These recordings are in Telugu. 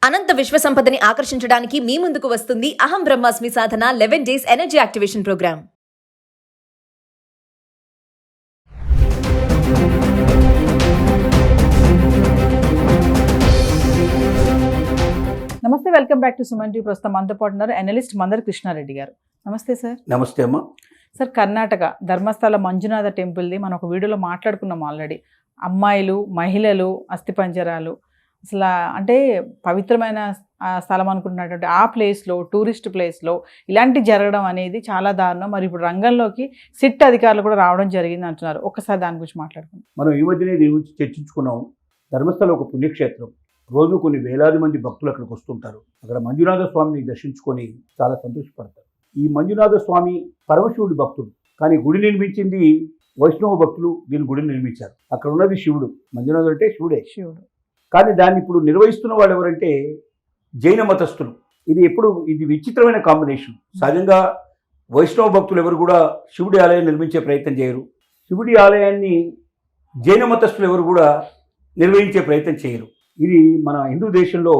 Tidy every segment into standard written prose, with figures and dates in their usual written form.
అనంత విశ్వ సంపదని ఆకర్షించడానికి మీ ముందుకు వస్తుంది అహం బ్రహ్మాస్మి సాధన 11 డేస్ ఎనర్జీ యాక్టివేషన్ ప్రోగ్రామ్. నమస్తే, welcome back to Suman TV. ప్రస్తుతం మనతో పాటు ఉన్నారు అనలిస్ట్ మందర కృష్ణారెడ్డి గారు. నమస్తే సార్. నమస్తే అమ్మా. సార్, కర్ణాటక ధర్మస్థల మంజునాథ టెంపుల్ది మనం ఒక వీడియోలో మాట్లాడుకున్నాం ఆల్రెడీ. అమ్మాయిలు, మహిళలు, అస్థిపంజరాలు, అసలు అంటే పవిత్రమైన స్థలం అనుకుంటున్నటువంటి ఆ ప్లేస్లో, టూరిస్ట్ ప్లేస్లో ఇలాంటి జరగడం అనేది చాలా దారుణం. మరి ఇప్పుడు రంగంలోకి సిట్ అధికారులు కూడా రావడం జరిగింది అంటున్నారు. ఒక్కసారి దాని గురించి మాట్లాడుకుందాం. మనం ఈ మధ్యనే దీని గురించి చర్చించుకున్నాం. ధర్మస్థలం ఒక పుణ్యక్షేత్రం. రోజు కొన్ని వేలాది మంది భక్తులు అక్కడికి వస్తుంటారు. అక్కడ మంజునాథ స్వామిని దర్శించుకొని చాలా సంతోషపడతారు. ఈ మంజునాథ స్వామి పరమశివుడి భక్తుడు, కానీ గుడి నిర్మించింది వైష్ణవ భక్తులు. దీని గుడిని నిర్మించారు. అక్కడ ఉన్నది శివుడు. మంజునాథుడు అంటే శివుడే. శివుడు. కానీ దాన్ని ఇప్పుడు నిర్వహిస్తున్న వాళ్ళు ఎవరంటే జైన మతస్థులు. ఇది విచిత్రమైన కాంబినేషన్. సహజంగా వైష్ణవ భక్తులు ఎవరు కూడా శివుడి ఆలయం నిర్మించే ప్రయత్నం చేయరు. శివుడి ఆలయాన్ని జైన మతస్థులు ఎవరు కూడా నిర్వహించే ప్రయత్నం చేయరు. ఇది మన హిందూ దేశంలో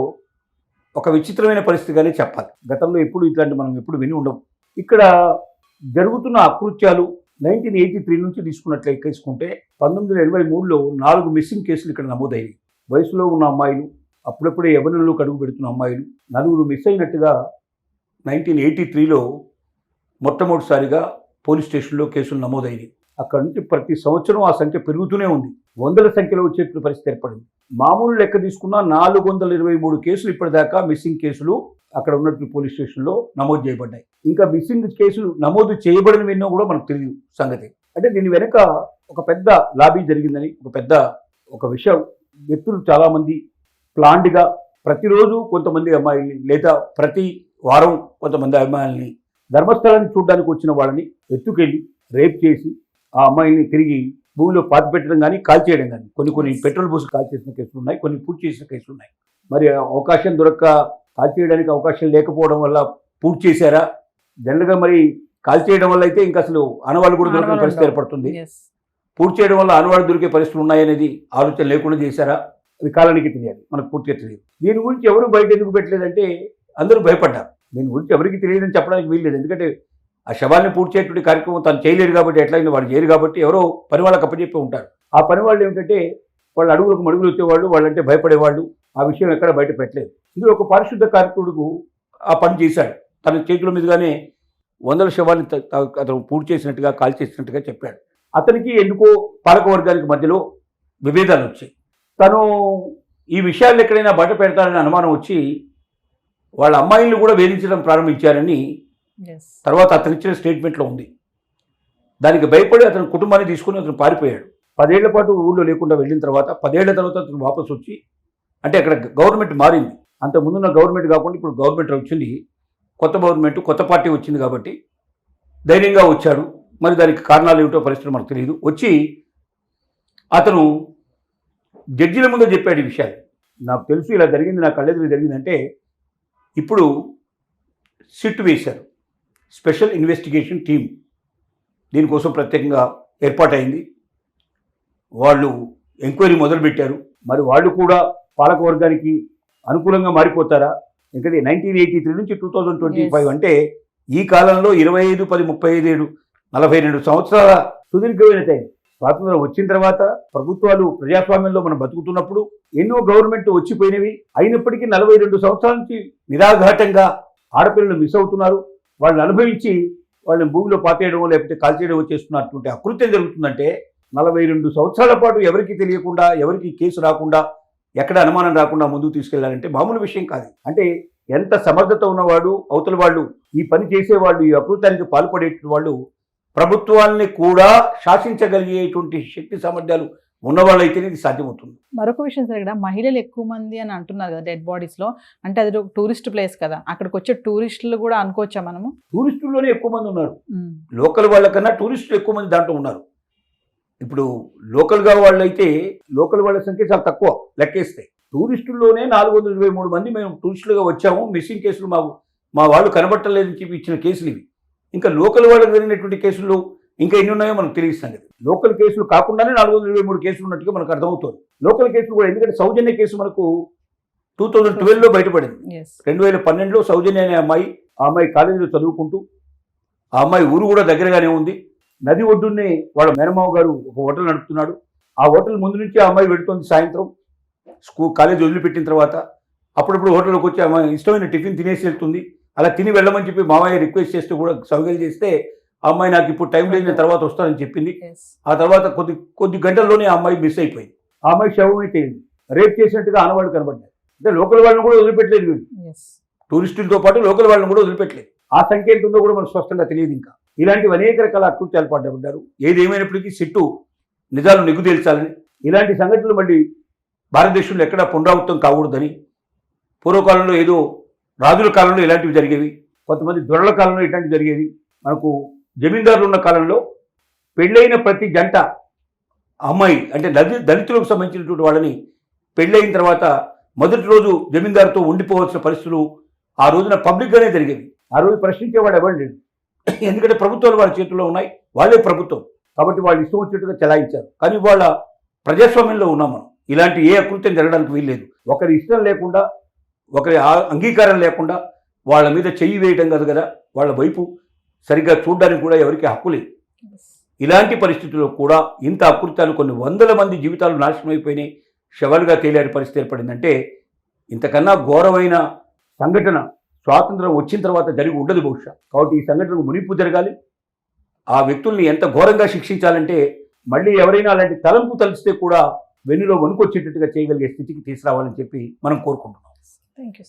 ఒక విచిత్రమైన పరిస్థితిగానే చెప్పాలి. గతంలో ఎప్పుడు ఇట్లాంటి మనం ఎప్పుడు విని ఉండవు. ఇక్కడ జరుగుతున్న అకృత్యాలు 1983 నుంచి తీసుకుంటే 1983లో 4 మిస్సింగ్ కేసులు ఇక్కడ నమోదయ్యాయి. వయసులో ఉన్న అమ్మాయిలు, అప్పుడప్పుడే యవ్వనంలో అడుగు పెడుతున్న అమ్మాయిలు 4 మిస్ అయినట్టుగా 1983లో మొట్టమొదటిసారిగా పోలీస్ స్టేషన్లో కేసులు నమోదయ్యాయి. అక్కడ నుంచి ప్రతి సంవత్సరం ఆ సంఖ్య పెరుగుతూనే ఉంది. వందల సంఖ్యలో వచ్చేటువంటి పరిస్థితి ఏర్పడింది. మామూలు లెక్క తీసుకున్న 423 కేసులు ఇప్పటిదాకా మిస్సింగ్ కేసులు అక్కడ ఉన్నట్టు పోలీస్ స్టేషన్లో నమోదు చేయబడ్డాయి. ఇంకా మిస్సింగ్ కేసులు నమోదు చేయబడినవి ఎన్నో కూడా మనకు తెలియదు సంగతి. అంటే దీని వెనుక ఒక పెద్ద లాబీ జరిగిందని, ఒక విషయం వ్యక్తులు చాలామంది ప్లాన్డ్గా ప్రతిరోజు కొంతమంది అమ్మాయిల్ని, లేదా ప్రతి వారం కొంతమంది అమ్మాయిల్ని ధర్మస్థలాన్ని చూడడానికి వచ్చిన వాళ్ళని ఎత్తుకెళ్ళి రేప్ చేసి ఆ అమ్మాయిని తిరిగి భూమిలో పాతి పెట్టడం కానీ, కాల్చేయడం కానీ, కొన్ని పెట్రోల్ పోసి కాల్చేసిన కేసులు ఉన్నాయి, కొన్ని పూర్తి చేసిన కేసులు ఉన్నాయి. మరి అవకాశం దొరక్క కాల్చేయడానికి అవకాశం లేకపోవడం వల్ల పూర్తి చేశారా? జనరల్గా మరి కాల్చేయడం వల్ల అయితే ఇంకా అసలు ఆనవాళ్ళు కూడా దొరికే పరిస్థితి ఏర్పడుతుంది. పూర్తి చేయడం వల్ల ఆనవాళ్ళు దొరికే పరిస్థితులు ఉన్నాయనేది ఆలోచన లేకుండా చేశారా? అది కాలానికి తెలియాలి, మనకు పూర్తిగా తెలియదు. దీని గురించి ఎవరు బయట ఎందుకు పెట్టలేదంటే అందరూ భయపడ్డారు. దీని గురించి ఎవరికి తెలియదని చెప్పడానికి వీల్లేదు. ఎందుకంటే ఆ శవాన్ని పూర్తి చేయటువంటి కార్యక్రమం తను చేయలేరు కాబట్టి, ఎట్లయినా వాడు చేయరు కాబట్టి ఎవరో పని వాళ్ళకి అప్పచెప్పి ఉంటారు. ఆ పని వాళ్ళు ఏమిటంటే వాళ్ళు అడుగులకు మడుగులు వచ్చేవాళ్ళు, వాళ్ళంటే భయపడేవాళ్ళు. ఆ విషయం ఎక్కడ బయట పెట్టలేదు. ఇందులో ఒక పారిశుద్ధ కార్మికుడు ఆ పని చేశాడు. తన చేతుల మీదుగానే 100 శవాన్ని అతను పూర్తి చేసినట్టుగా, కాల్ చేసినట్టుగా చెప్పాడు. అతనికి ఎందుకో పాలకవర్గానికి మధ్యలో విభేదాలు వచ్చాయి. తను ఈ విషయాలు ఎక్కడైనా బయట పెడతారని అనుమానం వచ్చి వాళ్ళ అమ్మాయిలను కూడా వేధించడం ప్రారంభించారని తర్వాత అతను ఇచ్చిన స్టేట్మెంట్లో ఉంది. దానికి భయపడి అతని కుటుంబాన్ని తీసుకుని అతను పారిపోయాడు. 10 ఏళ్ల పాటు ఊళ్ళో లేకుండా వెళ్ళిన తర్వాత 10 ఏళ్ల తర్వాత అతను వాపసు వచ్చి, అంటే అక్కడ గవర్నమెంట్ మారింది. అంత ముందున్న గవర్నమెంట్ కాకుండా ఇప్పుడు గవర్నమెంట్ వచ్చింది, కొత్త గవర్నమెంట్, కొత్త పార్టీ వచ్చింది కాబట్టి ధైర్యంగా వచ్చాడు. మరి దానికి కారణాలు ఏమిటో పరిస్థితులు మనకు తెలియదు. వచ్చి అతను జడ్జిల ముందు చెప్పాడు ఈ విషయాలు. నాకు తెలుసు ఇలా జరిగింది, నా కళ్ళెదురు జరిగిందంటే ఇప్పుడు సిట్ వేశారు, స్పెషల్ ఇన్వెస్టిగేషన్ టీం. దీనికోసం ప్రత్యేకంగా ఏర్పాటైంది. వాళ్ళు ఎంక్వైరీ మొదలుపెట్టారు. మరి వాళ్ళు కూడా పాలకవర్గానికి అనుకూలంగా మారిపోతారా? ఎందుకంటే 1983 నుంచి 2025 అంటే ఈ కాలంలో 25, 10, 35, 42 సంవత్సరాల సుదీర్ఘమైన టైం. స్వాతంత్రం వచ్చిన తర్వాత ప్రభుత్వాలు ప్రజాస్వామ్యంలో మనం బతుకుతున్నప్పుడు ఎన్నో గవర్నమెంట్ వచ్చిపోయినవి. అయినప్పటికీ 42 సంవత్సరాల నుంచి నిరాఘాటంగా ఆడపిల్లలు మిస్ అవుతున్నారు. వాళ్ళని అనుభవించి వాళ్ళని భూమిలో పాతేయడం లేకపోతే కాల్చేయడం చేస్తున్నటువంటి అకృత్యం జరుగుతుందంటే 42 సంవత్సరాల పాటు ఎవరికి తెలియకుండా, ఎవరికి కేసు రాకుండా, ఎక్కడ అనుమానం రాకుండా ముందుకు తీసుకెళ్లాలంటే మామూలు విషయం కాదు. అంటే ఎంత సమర్థత ఉన్నవాడు అవతల వాళ్ళు, ఈ పని చేసేవాళ్ళు, ఈ అకృత్యానికి పాల్పడేటువంటి వాళ్ళు ప్రభుత్వాన్ని కూడా శాసించగలిగేటువంటి శక్తి సామర్థ్యాలు ఉన్నవాళ్ళైతేనే ఇది సాధ్యమవుతుంది. మరొక విషయం సార్, ఇక్కడ మహిళలు ఎక్కువ మంది అని అంటున్నారు కదా డెడ్ బాడీస్లో. అంటే అది టూరిస్ట్ ప్లేస్ కదా, అక్కడికి వచ్చే టూరిస్టులు కూడా అనుకోవచ్చా మనము? టూరిస్టుల్లోనే ఎక్కువ మంది ఉన్నారు. లోకల్ వాళ్ళకన్నా టూరిస్టులు ఎక్కువ మంది దాంట్లో ఉన్నారు. ఇప్పుడు లోకల్గా వాళ్ళైతే లోకల్ వాళ్ళ సంఖ్య చాలా తక్కువ లెక్కేస్తే. టూరిస్టుల్లోనే 423 మంది మేము టూరిస్టులుగా వచ్చాము, మిస్సింగ్ కేసులు మా వాళ్ళు కనబట్టలేదని చెప్పి ఇచ్చిన కేసులు ఇవి. ఇంకా లోకల్ వాళ్ళకి జరిగినటువంటి కేసులు ఇంకా ఎన్ని ఉన్నాయో మనకు తెలియస్తాం కదా. లోకల్ కేసులు కాకుండానే 423 కేసులు ఉన్నట్టుగా మనకు అర్థమవుతుంది. లోకల్ కేసులు కూడా, ఎందుకంటే సౌజన్య కేసు మనకు 2012లో బయటపడింది. ఎస్ 2012లో సౌజన్య అనే అమ్మాయి, ఆ అమ్మాయి కాలేజీలో చదువుకుంటూ, ఆ అమ్మాయి ఊరు కూడా దగ్గరగానే ఉంది. నది ఒడ్డునే వాళ్ళ మేనమావ గారు ఒక హోటల్ నడుపుతున్నాడు. ఆ హోటల్ ముందు నుంచి ఆ అమ్మాయి వెళుతుంది సాయంత్రం కాలేజ్ వదిలిపెట్టిన తర్వాత. అప్పుడప్పుడు హోటల్లోకి వచ్చి అమ్మాయి ఇష్టమైన టిఫిన్ తినేసి వెళ్తుంది. అలా తిని వెళ్ళమని చెప్పి మామయ్య రిక్వెస్ట్ చేస్తూ కూడా సౌకర్యం చేస్తే ఆ అమ్మాయి నాకు ఇప్పుడు టైం లేదు, నేను తర్వాత వస్తానని చెప్పింది. ఎస్ ఆ తర్వాత కొద్ది గంటల్లోనే ఆ అమ్మాయి మిస్ అయిపోయింది. ఆ అమ్మాయి శవం అయితే రేప్ చేసినట్టుగా ఆనవాళ్ళు కనబడ్డాయి. అంటే లోకల్ వాళ్ళని కూడా వదిలిపెట్టలేదు వీళ్ళు, ఎస్ టూరిస్టులతో పాటు లోకల్ వాళ్ళని కూడా వదిలిపెట్టలేదు. ఆ సంఖ్య ఎంత ఉందో కూడా మనకు స్పష్టంగా తెలియదు. ఇంకా ఇలాంటివి అనేక రకాల అకృత్యాలు పడ్డారు. ఏది ఏమైనప్పటికీ సిట్టు నిజాలు నిగ్గు తేల్చాలని, ఇలాంటి సంఘటనలు మళ్ళీ భారతదేశంలో ఎక్కడా పునరావృతం కాకూడదని, పూర్వకాలంలో ఏదో రాజుల కాలంలో ఇలాంటివి జరిగేవి, కొంతమంది దొరల కాలంలో ఇలాంటివి జరిగేవి. మనకు జమీందారులు ఉన్న కాలంలో పెళ్ళైన ప్రతి జంట అమ్మాయి అంటే దళితులకు సంబంధించినటువంటి వాళ్ళని పెళ్ళైన తర్వాత మొదటి రోజు జమీందారుతో ఉండిపోవాల్సిన పరిస్థితులు ఆ రోజున పబ్లిక్గానే జరిగేవి. ఆ రోజు ప్రశ్నించేవాడు ఎవరు లేడు. ఎందుకంటే ప్రభుత్వాలు వాళ్ళ చేతుల్లో ఉన్నాయి, వాళ్ళే ప్రభుత్వం కాబట్టి వాళ్ళు ఇష్టం వచ్చినట్టుగా చెలాయించారు. కానీ వాళ్ళ ప్రజాస్వామ్యంలో ఉన్నాం మనం. ఇలాంటి ఏ అకృత్యం జరగడానికి వీల్లేదు. ఒకరి ఇష్టం లేకుండా, ఒకరి అంగీకారం లేకుండా వాళ్ళ మీద చెయ్యి వేయడం కాదు కదా, వాళ్ళ వైపు సరిగ్గా చూడడానికి కూడా ఎవరికి హక్కు లేదు. ఇలాంటి పరిస్థితుల్లో కూడా ఇంత అకృత్యాలు, కొన్ని వందల మంది జీవితాలు నాశనం అయిపోయినాయి, శవాలుగా తేలారి పరిస్థితి ఏర్పడిందంటే ఇంతకన్నా ఘోరమైన సంఘటన స్వాతంత్రం వచ్చిన తర్వాత జరిగి ఉండదు బహుశా. కాబట్టి ఈ సంఘటనకు మునింపు జరగాలి. ఆ వ్యక్తుల్ని ఎంత ఘోరంగా శిక్షించాలంటే మళ్ళీ ఎవరైనా అలాంటి తలంపు తలిస్తే కూడా వెన్నులో వణుకొచ్చేటట్టుగా చేయగలిగే స్థితికి తీసుకురావాలని చెప్పి మనం కోరుకుంటున్నాం. Thank you.